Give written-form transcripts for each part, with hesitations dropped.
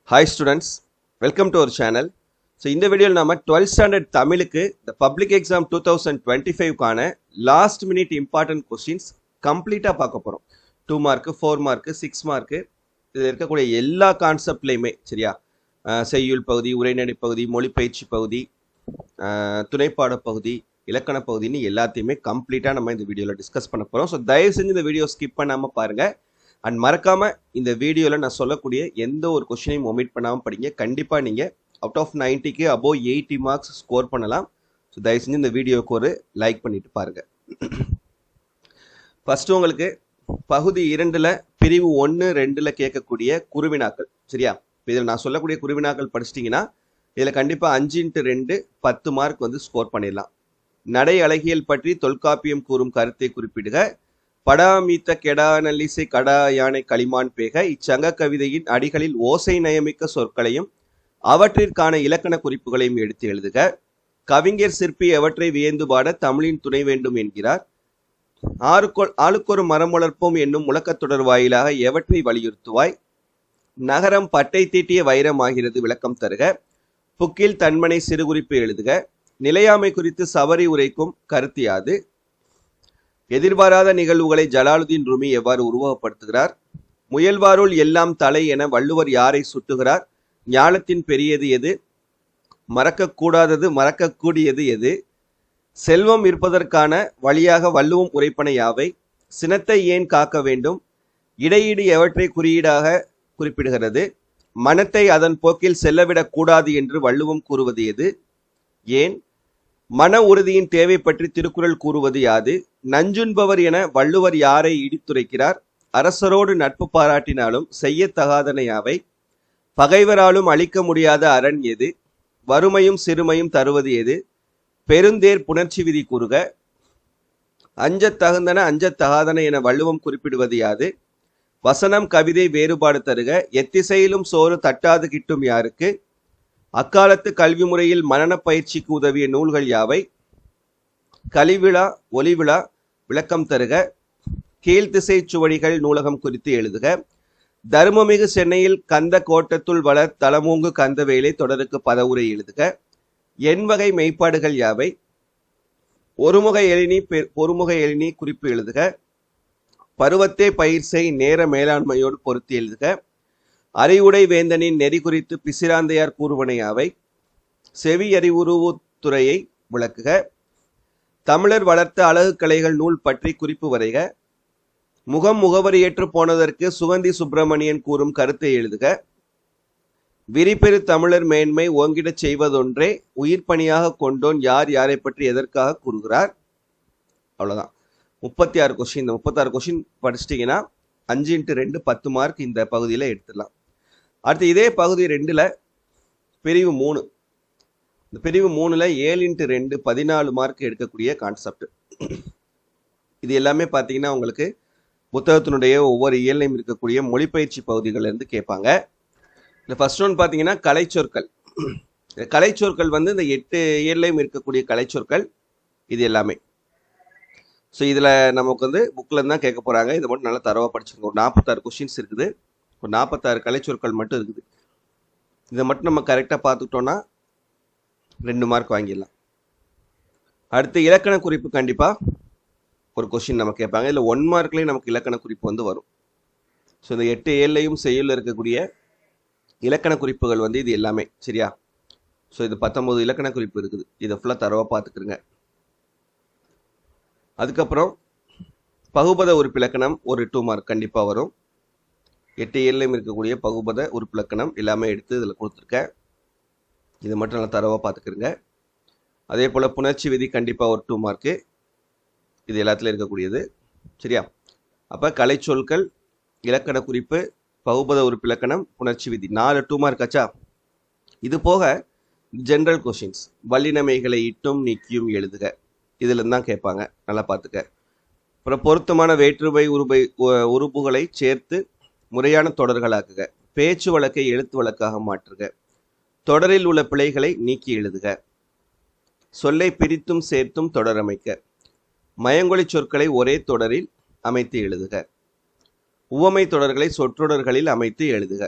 Hi students, welcome to our channel. So இந்த வீடியோவில் நாம 12th standard தமிழுக்கு the public exam 2025 கான last minute important questions கம்ப்ளீட்டாக பார்க்க போகிறோம். 2 மார்க்கு 4 மார்க்கு 6 மார்க்கு இதில் இருக்கக்கூடிய எல்லா கான்செப்ட்லையுமே சரியா, செய்யுள் பகுதி, உரைநடை பகுதி, மொழிப்பயிற்சி பகுதி, துணைப்பாட பகுதி, இலக்கண பகுதின்னு எல்லாத்தையுமே கம்ப்ளீட்டாக நம்ம இந்த வீடியோவில் டிஸ்கஸ் பண்ண போகிறோம். ஸோ தயவு செஞ்சு இந்த வீடியோ ஸ்கிப் பண்ணாமல் பாருங்கள். அண்ட் மறக்காம இந்த வீடியோவில் நான் சொல்லக்கூடிய எந்த ஒரு கொஸ்டினையும் ஒமிட் பண்ணாமல் படிங்க. கண்டிப்பாக நீங்கள் அவுட் ஆஃப் 90க்கு அபோவ் 80 மார்க்ஸ் ஸ்கோர் பண்ணலாம். ஸோ தயவு செஞ்சு இந்த வீடியோவுக்கு ஒரு லைக் பண்ணிட்டு பாருங்க. ஃபர்ஸ்ட் உங்களுக்கு பகுதி 2ல் பிரிவு 1-2ல் கேட்கக்கூடிய குருவினாக்கள் சரியா. இதில் நான் சொல்லக்கூடிய குருவினாக்கள் படிச்சிட்டிங்கன்னா இதில் கண்டிப்பாக 5x2 10 மார்க் வந்து ஸ்கோர் பண்ணிடலாம். நடை அழகியல் பற்றி தொல்காப்பியம் கூறும் கருத்தை குறிப்பிடுக. படாமீத்த கெடா நல்லிசை கடா யானை களிமான் பேக. இச்சங்க கவிதையின் அடிகளில் ஓசை நயமிக்க சொற்களையும் அவற்றிற்கான இலக்கண குறிப்புகளையும் எடுத்து எழுதுக. கவிஞர் சிற்பி எவற்றை வியந்து பாட தமிழின் துணை வேண்டும் என்கிறார். ஆளுக்கொரு மரம் வளர்ப்போம் என்னும் முழக்கத்தொடர் வாயிலாக எவற்றை வலியுறுத்துவாய். நகரம் பட்டை தீட்டிய வைரமாகிறது, விளக்கம் தருக. புக்கில் தன்மனை சிறுகுறிப்பு எழுதுக. நிலையாமை குறித்து சவரி உரைக்கும் கருத்து யாது. எதிர்பாராத நிகழ்வுகளை ஜலாலுதீன் ரூமி எவ்வாறு உருவகப்படுத்துகிறார். முயல்வாருள் எல்லாம் தலை என வள்ளுவர் யாரை சுட்டுகிறார். ஞானத்தின் பெரியது எது, மறக்கக்கூடாதது மறக்கக்கூடியது எது. செல்வம் இருப்பதற்கான வழியாக வள்ளுவம் உரைப்பன யாவை. சினத்தை ஏன் காக்க வேண்டும். இடையீடு எவற்றை குறியீடாக குறிப்பிடுகிறது. மனத்தை அதன் போக்கில் செல்லவிடக் கூடாது என்று வள்ளுவம் கூறுவது எது, ஏன். மன உறுதியின் தேவை பற்றி திருக்குறள் கூறுவது யாது. நஞ்சுண்பவர் என வள்ளுவர் யாரை இடித்துரைக்கிறார். அரசரோடு நட்பு பாராட்டினாலும் செய்யத்தகாதன யாவை. பகைவராலும் அழிக்க முடியாத அரண் எது. வறுமையும் சிறுமையும் தருவது எது. பெருந்தேர் புணர்ச்சி விதி கூறுக. அஞ்சத் தகுந்தன அஞ்சத்தகாதன என வள்ளுவம் குறிப்பிடுவது யாது. வசனம் கவிதை வேறுபாடு தருக. எத்திசையிலும் சோறு தட்டாது கிட்டும் யாருக்கு. அக்காலத்து கல்வி முறையில் மனன பயிற்சிக்கு உதவிய நூல்கள் யாவை. கலிவிழா ஒலிவிழா விளக்கம் தருக. கீழ்த்திசை சுவடிகள் நூலகம் குறித்து எழுதுக. தர்மமிகு சென்னையில் கந்த கோட்டத்துள் வளர் தலமூங்கு கந்தவேலை தொடருக்கு பதவுரை எழுதுக. எண்வகை மெய்ப்பாடுகள் யாவை. ஒருமுக எழினி குறிப்பு எழுதுக. பருவத்தே பயிர் செய் நேர மேலாண்மையோடு பொருத்தி எழுதுக. அறிவுடை வேந்தனின் நெறி குறித்து பிசிராந்தையார் கூறுவனையாவை. செவி அறிவுருவுத்துறையை விளக்குக. தமிழர் வளர்த்த அழகு கலைகள் நூல் பற்றி குறிப்பு வரைக. முகவரியேற்று போனதற்கு சுகந்தி சுப்பிரமணியன் கூறும் கருத்தை எழுதுக. விரிபெரு தமிழர் மேன்மை ஓங்கிடச் செய்வதொன்றே உயிர் பணியாக கொண்டோன் யார் யாரை பற்றி எதற்காக கூறுகிறார். அவ்வளவுதான் 36 கொஸ்டின். இந்த 36 கொஸ்டின் படிச்சிட்டிங்கன்னா 5x2 10 மார்க் இந்த பகுதியில் எடுத்துடலாம். அடுத்து இதே பகுதி 2ல் பிரிவு 3. இந்த பிரிவு 3ல் 7x2 14 மார்க் எடுக்கக்கூடிய கான்செப்ட். இது எல்லாமே பார்த்தீங்கன்னா உங்களுக்கு புத்தகத்தினுடைய ஒவ்வொரு இயல்லையும் இருக்கக்கூடிய மொழிப்பயிற்சி பகுதிகளிலிருந்து கேட்பாங்க. இந்த ஃபர்ஸ்ட் ஒன் பார்த்தீங்கன்னா கலைச்சொற்கள். கலைச்சொற்கள் வந்து இந்த 8 இயல்லையும் இருக்கக்கூடிய கலைச்சொற்கள் இது எல்லாமே. ஸோ இதில் நமக்கு வந்து புக்கில் தான் கேட்க போகிறாங்க. இதை மட்டும் நல்லா தரவாக படிச்சுருக்கோம். ஒரு 46 கொஸ்டின்ஸ் இருக்குது. ஒரு 46 கலைச்சொற்கள் மட்டும் இருக்குது. இதை மட்டும் நம்ம கரெக்டாக பார்த்துக்கிட்டோன்னா 2 மார்க் வாங்கிடலாம். அடுத்து இலக்கண குறிப்பு கண்டிப்பாக ஒரு கொஸ்டின் நம்ம கேட்பாங்க. இதில் 1 மார்க்லேயும் நமக்கு இலக்கண குறிப்பு வந்து வரும். ஸோ இந்த 8 ஏழையும் செய்யுள்ள இருக்கக்கூடிய இலக்கண குறிப்புகள் வந்து இது எல்லாமே சரியா. ஸோ இது 19 இலக்கண குறிப்பு இருக்குது. இதை ஃபுல்லாக தரவாக பார்த்துக்குறங்க. அதுக்கப்புறம் பகுபத உறுப்பிலக்கணம் ஒரு 2 மார்க் கண்டிப்பாக வரும். 8 ஏழையும் இருக்கக்கூடிய பகுபத உறுப்பிலக்கணம் எல்லாமே எடுத்து இதில் கொடுத்துருக்கேன். இது மட்டும் நல்லா தரவாக பார்த்துக்கிறங்க. அதே போல் புணர்ச்சி விதி கண்டிப்பாக ஒரு 2 மார்க்கு. இது எல்லாத்துலையும் இருக்கக்கூடியது சரியா. அப்போ கலைச்சொற்கள், இலக்கண குறிப்பு, பகுபத உறுப்பிலக்கணம், புணர்ச்சி விதி 4 2 மார்க் ஆச்சா. இது போக ஜென்ரல் கொஸ்டின்ஸ் வல்லினமைகளை இட்டும் நீக்கியும் எழுதுக. இதில் தான் கேட்பாங்க, நல்லா பார்த்துக்க. அப்புறம் பொருத்தமான வேற்றுமை உறுப்புகளை சேர்த்து முறையான தொடர்களாக்குக. பேச்சு வழக்கை எழுத்து வழக்காக மாற்றுக. தொடரில் உள்ள பிழைகளை நீக்கி எழுதுக. சொல்லை பிரித்தும் சேர்த்தும் தொடரமைக்க. மயங்கொலி சொற்களை ஒரே தொடரில் அமைத்து எழுதுக. உவமை தொடர்களை சொற்றொடர்களில் அமைத்து எழுதுக.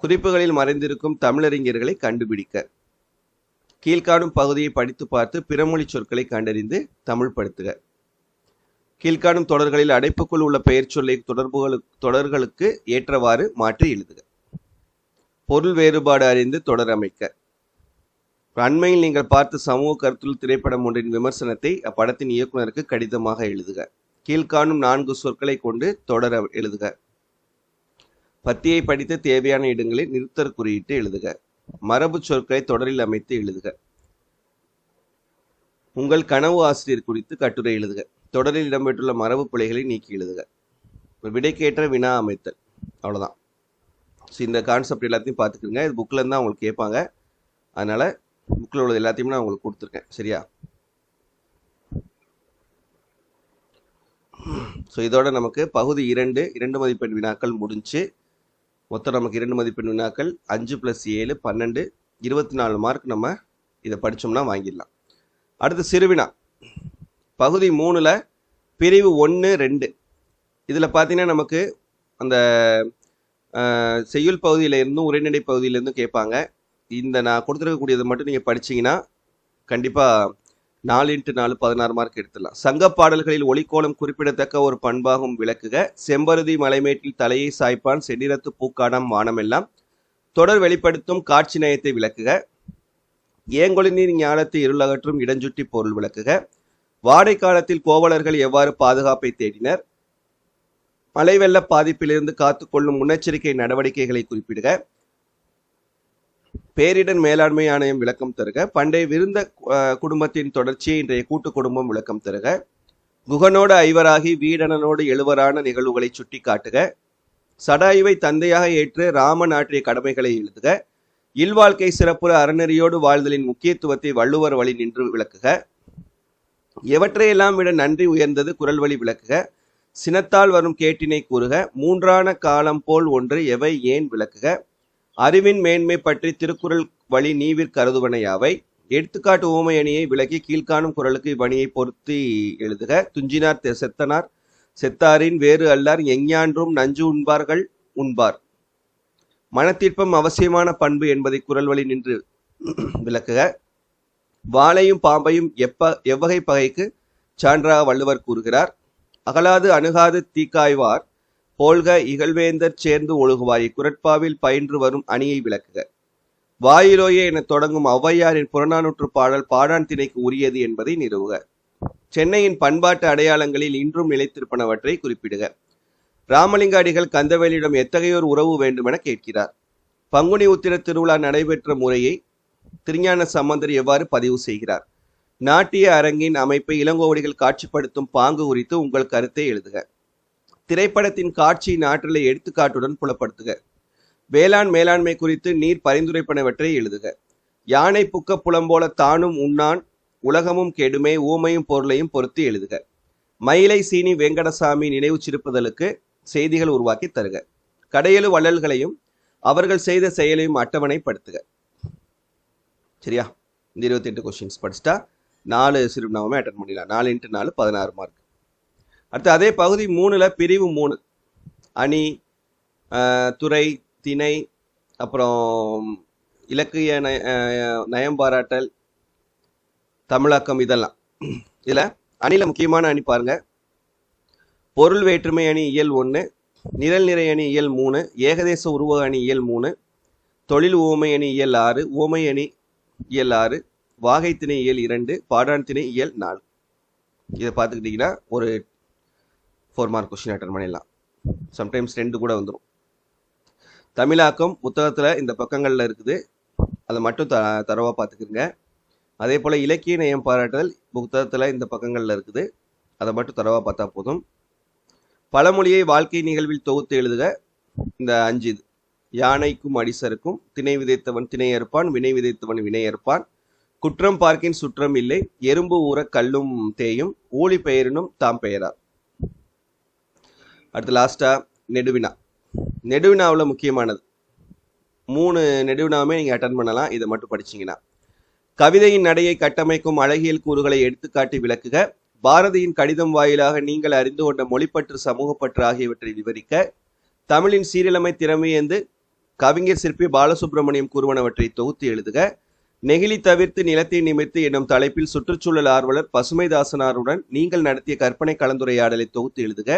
குறிப்புகளில் மறைந்திருக்கும் தமிழறிஞர்களை கண்டுபிடிக்க. கீழ்காணும் பகுதியை படித்து பார்த்து பிறமொழி சொற்களை கண்டறிந்து தமிழ் படுத்துக. கீழ்காணும் தொடர்களில் அடைப்புக்குள் உள்ள பெயர் சொல்லை தொடர்களுக்கு ஏற்றவாறு மாற்றி எழுதுக. பொருள் வேறுபாடு அறிந்து தொடர் அமைக்க. அண்மையில் நீங்கள் பார்த்த சமூக கருத்துள் திரைப்படம் ஒன்றின் விமர்சனத்தை அப்படத்தின் இயக்குநருக்கு கடிதமாக எழுதுக. கீழ்காணும் 4 சொற்களை கொண்டு தொடர் எழுதுக. பத்தியை படித்து தேவையான இடங்களில் நிறுத்தற் குறியிட்டு எழுதுக. மரபு சொற்களை தொடரில் அமைத்து எழுதுக. உங்கள் கனவு ஆசிரியர் குறித்து கட்டுரை எழுதுக. தொடரில் இடம்பெற்றுள்ள மரபு பிழைகளை நீக்கி எழுதுக. விடைக்கேற்ற வினா அமைத்தல். அவ்வளோதான். ஸோ இந்த கான்செப்ட் எல்லாத்தையும் பார்த்துக்குங்க. இது புக்கில் இருந்தால் அவங்களுக்கு கேட்பாங்க. அதனால் புக்கில் உள்ளது எல்லாத்தையுமே நான் உங்களுக்கு கொடுத்துருக்கேன். சரியா? ஸோ இதோட நமக்கு பகுதி 2 மதிப்பெண் வினாக்கள் முடிஞ்சு. மொத்தம் நமக்கு 2 மதிப்பெண் வினாக்கள் 5 + 7 12 24 மார்க் நம்ம இதை படித்தோம்னா வாங்கிடலாம். அடுத்து சிறுவினா பகுதி 3ல் பிரிவு 1, 2 இதில் பார்த்தீங்கன்னா நமக்கு அந்த செய்யுள் பகுதியில் இருந்தும் உரைநடை பகுதியிலேருந்தும் கேட்பாங்க. இந்த நான் கொடுத்துருக்கக்கூடியதை மட்டும் நீங்கள் படிச்சிங்கன்னா கண்டிப்பாக 4x4 16 மார்க் எடுத்துடலாம். சங்க பாடல்களில் ஒளிக்கோலம் குறிப்பிடத்தக்க ஒரு பண்பாகும் விளக்குக. செம்பருதி மலைமேட்டில் தலையை சாய்ப்பான் செடிரத்து பூக்காடாம் வானமெல்லாம். தொடர் வெளிப்படுத்தும் காட்சி நயத்தை விளக்குக. ஏங்கொழி நீர் ஞானத்தை இருளகற்றும் இடஞ்சுட்டி பொருள் விளக்குக. வாடை காலத்தில் கோவலர்கள் எவ்வாறு பாதுகாப்பை தேடினர். மழை வெள்ள பாதிப்பிலிருந்து காத்துக்கொள்ளும் முன்னெச்சரிக்கை நடவடிக்கைகளை குறிப்பிடுக. பேரிடர் மேலாண்மை ஆணையம் விளக்கம் தருக. பண்டைய விருந்த குடும்பத்தின் தொடர்ச்சியை இன்றைய கூட்டு குடும்பம் விளக்கம் தருக. குகனோடு ஐவராகி வீடனனோடு எழுவரான நிகழ்வுகளை சுட்டி காட்டுக. சடாயுவை தந்தையாக ஏற்று ராமன் ஆற்றிய கடமைகளை எழுதுக. இல்வாழ்க்கை சிறப்புற அறநெறியோடு வாழ்தலின் முக்கியத்துவத்தை வள்ளுவர் வழி நின்று விளக்குக. எவற்றையெல்லாம் விட நன்றி உயர்ந்தது குரல் வழி விளக்குக. சினத்தால் வரும் கேட்டினை கூறுக. மூன்றான காலம் போல் ஒன்று எவை ஏன் விளக்குக. அறிவின் மேன்மை பற்றி திருக்குறள் வழி நீவிற் கருதுவனையாவை. எடுத்துக்காட்டு ஊமை அணியை விளக்கி கீழ்காணும் குரலுக்கு இவ்வணியை பொருத்தி எழுதுக. துஞ்சினார் செத்தனார் செத்தாரின் வேறு அல்லார் எஞ்ஞான்றும் நஞ்சு உண்பார்கள் உண்பார். மனத்திற்பம் அவசியமான பண்பு என்பதை குரல் வழி நின்று விளக்குக. வாளையும் பாம்பையும் எவ்வகை பகைக்கு சான்றாக வள்ளுவர் கூறுகிறார். அகலாது அணுகாது தீக்காய்வார் போல்க இகழ்வேந்தர் சேர்ந்து ஒழுகுவாய். குரட்பாவில் பயின்று வரும் அணியை விளக்குக. வாயிலோயே என தொடங்கும் ஔவையாரின் புறநானூற்று பாடல் பாடான் திணைக்கு உரியது என்பதை நிறுவுக. சென்னையின் பண்பாட்டு அடையாளங்களில் இன்றும் நிலைத்திருப்பனவற்றை குறிப்பிடுக. ராமலிங்க அடிகள் கந்தவேலியிடம் எத்தகையோர் உறவு வேண்டுமென கேட்கிறார். பங்குனி உத்திர திருவிழா நடைபெற்ற முறையை திருஞான சம்பந்தர் எவ்வாறு பதிவு செய்கிறார். நாட்டிய அரங்கின் அமைப்பை இளங்கோவடிகள் காட்சிப்படுத்தும் பாங்கு குறித்து உங்கள் கருத்தை எழுதுக. திரைப்படத்தின் காட்சியின் ஆற்றலை எடுத்துக்காட்டுடன் புலப்படுத்துக. வேளாண் மேலாண்மை குறித்து நீர் பரிந்துரைப்பனவற்றை எழுதுக. யானை புக்க புலம்போல தானும் உண்ணான் உலகமும் கெடுமே ஊமையும் பொருளையும் பொருத்தி எழுதுக. மயிலை சீனி வெங்கடசாமி நினைவு சிறுப்புதலுக்கு செய்திகள் உருவாக்கி தருக. கடையெழு வள்ளல்களையும் அவர்கள் செய்த செயலையும் அட்டவணைப்படுத்துக. சரியா? இந்த 28 கொஸ்டின்ஸ் படிச்சுட்டா 4 சிறுவினாவுமே அட்டன் பண்ணிடலாம். 4x4 16 mark. அடுத்து அதே பகுதி 3ல் பிரிவு 3 அணி, துறை, திணை, அப்புறம் இலக்கிய நயம்பாராட்டல், தமிழாக்கம், இதெல்லாம். இதில் அணியில் முக்கியமான அணி பாருங்க. பொருள் வேற்றுமை அணி இயல் 1, நிரல் நிறை அணி இயல் 3, ஏகதேச உருவக அணி இயல் 3, தொழில் ஊமை அணி இயல் 6, ஊமை அணி இயல் 6, வாகை திணை இயல் 2, பாடான் திணை இயல் 4. இதை பார்த்துக்கிட்டிங்கன்னா ஒரு 4 மார்க் கொஸ்டின் அட்டன் பண்ணிடலாம். சம்டைம்ஸ் 2 கூட வந்துடும். தமிழாக்கம் புத்தகத்தில் இந்த பக்கங்களில் இருக்குது. அதை மட்டும் தரவாக பார்த்துக்குங்க. அதே போல் இலக்கிய நயம் பாராட்டுதல் புத்தகத்தில் இந்த பக்கங்களில் இருக்குது. அதை மட்டும் தரவாக பார்த்தா போதும். பழமொழியை வாழ்க்கை நிகழ்வில் தொகுத்து எழுதுக. இந்த 5 இது. யானைக்கும் அடிசருக்கும் திணை விதைத்தவன் திணை அறுப்பான் வினை விதைத்தவன் வினை அறுப்பான். குற்றம் பார்க்கின் சுற்றம் இல்லை எறும்பு ஊற கல்லும் தேயும் ஊழி பெயரினும் தாம் பெயரார். அடுத்து லாஸ்டா நெடுவினா. நெடுவினாவில் முக்கியமானது 3 நெடுவினாவுமே நீங்கள் அட்டன் பண்ணலாம். இதை மட்டும் படிச்சிங்கன்னா. கவிதையின் நடையை கட்டமைக்கும் அழகியல் கூறுகளை எடுத்துக்காட்டி விளக்குக. பாரதியின் கடிதம் வாயிலாக நீங்கள் அறிந்து கொண்ட மொழிப்பற்று சமூகப்பற்று ஆகியவற்றை விவரிக்க. தமிழின் சீரிழமை திறமையேந்து கவிஞர் சிற்பி பாலசுப்ரமணியம் கூறுவனவற்றை தொகுத்து எழுதுக. நெகிழி தவிர்த்து நிலத்தை நிமிர்த்து என்னும் தலைப்பில் சுற்றுச்சூழல் ஆர்வலர் பசுமைதாசனாருடன் நீங்கள் நடத்திய கற்பனை கலந்துரையாடலை தொகுத்து எழுதுக.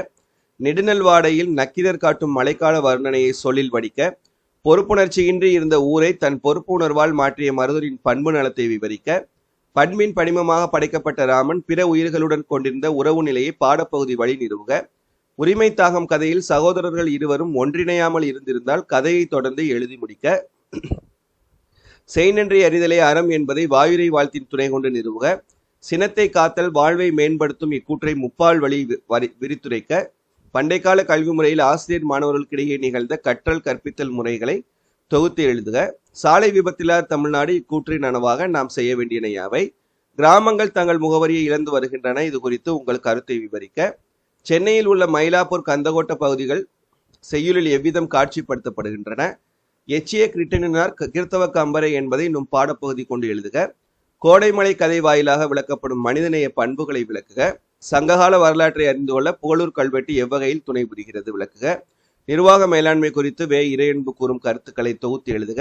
நெடுநல்வாடையில் நக்கீரர் காட்டும் மழைக்கால வர்ணனையை சொல்லில் வடிக்க. பொறுப்புணர்ச்சியின்றி இருந்த ஊரை தன் பொறுப்பு உணர்வால் மாற்றிய மருதரின் பண்பு நலத்தை விவரிக்க. பண்பின் படிமமாக படைக்கப்பட்ட ராமன் பிற உயிர்களுடன் கொண்டிருந்த உறவு நிலையை பாடப்பகுதி வழி நிறுவுக. உரிமை தாகம் கதையில் சகோதரர்கள் இருவரும் ஒன்றிணையாமல் இருந்திருந்தால் கதையை தொடர்ந்து எழுதி முடிக்க. செய்நன்றி அறிதலே அறம் என்பதை வாயுரை வாழ்த்தின் துணை கொண்டு நிறுவுக. சினத்தை காத்தல் வாழ்வை மேம்படுத்தும் இக்கூற்றை முப்பால் வழி விரித்துரைக்க. பண்டைக்கால கல்வி முறையில் ஆசிரியர் மாணவர்களுக்கிடையே நிகழ்ந்த கற்றல் கற்பித்தல் முறைகளை தொகுத்து எழுதுக. சாலை விபத்தில்லாத தமிழ்நாடு இக்கூற்றை நனவாக நாம் செய்ய வேண்டியன யாவை. கிராமங்கள் தங்கள் முகவரியை இழந்து வருகின்றன, இது குறித்து உங்கள் கருத்தை விவரிக்க. சென்னையில் உள்ள மயிலாப்பூர் கந்தகோட்ட பகுதிகள் செய்யுளில் எவ்விதம் காட்சிப்படுத்தப்படுகின்றன. எச்சிய கிருட்டினார் கிறித்தவ கம்பரை என்பதை நும் பாடப்பகுதி கொண்டு எழுதுக. கோடைமலை கதை வாயிலாக விளக்கப்படும் மனிதநேய பண்புகளை விளக்குக. சங்ககால வரலாற்றை அறிந்து கொள்ள புகழூர் கல்வெட்டு எவ்வகையில் துணை புரிகிறது விளக்குக. நிர்வாக மேலாண்மை குறித்து இறையன்பு கூறும் கருத்துக்களை தொகுத்து எழுதுக.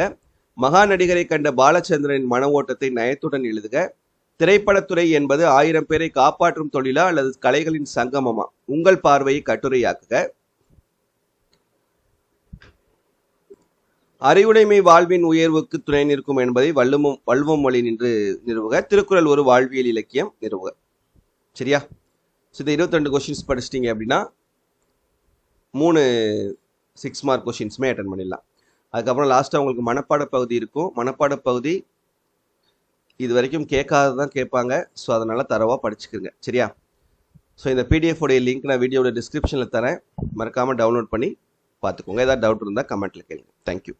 மகா நடிகரை கண்ட பாலச்சந்திரனின் மன ஓட்டத்தை நயத்துடன் எழுதுக. திரைப்படத்துறை என்பது 1000 பேரை காப்பாற்றும் தொழிலா அல்லது கலைகளின் சங்கமமா? உங்கள் பார்வையை கட்டுரையாக்குக. அறிவுடைமை வாழ்வின் உயர்வுக்கு துணை நிற்கும் என்பதை வள்ளுவம் மொழி நின்று நிறுவுக. திருக்குறள் ஒரு வாழ்வியல் இலக்கியம் நிறுவுக. சரியா? இந்த 22 கொஸ்டின்ஸ் படிச்சிட்டிங்க அப்படின்னா 3 6 மார்க் கொஸ்டின்ஸுமே அட்டன் பண்ணிடலாம். அதுக்கப்புறம் லாஸ்ட்டாக உங்களுக்கு மனப்பாட பகுதி இருக்கும். மனப்பாட பகுதி இது வரைக்கும் கேட்காததான் கேட்பாங்க. ஸோ அதனால் தரவாக படிச்சுக்கிறங்க. சரியா? ஸோ இந்த பிடிஎஃப் உடைய லிங்க் நான் வீடியோட டிஸ்கிரிப்ஷனில் தரேன். மறக்காமல் டவுன்லோட் பண்ணி பார்த்துக்கோங்க. ஏதாவது டவுட் இருந்தால் கமெண்ட்டில் கேளுங்க. தேங்க்யூ.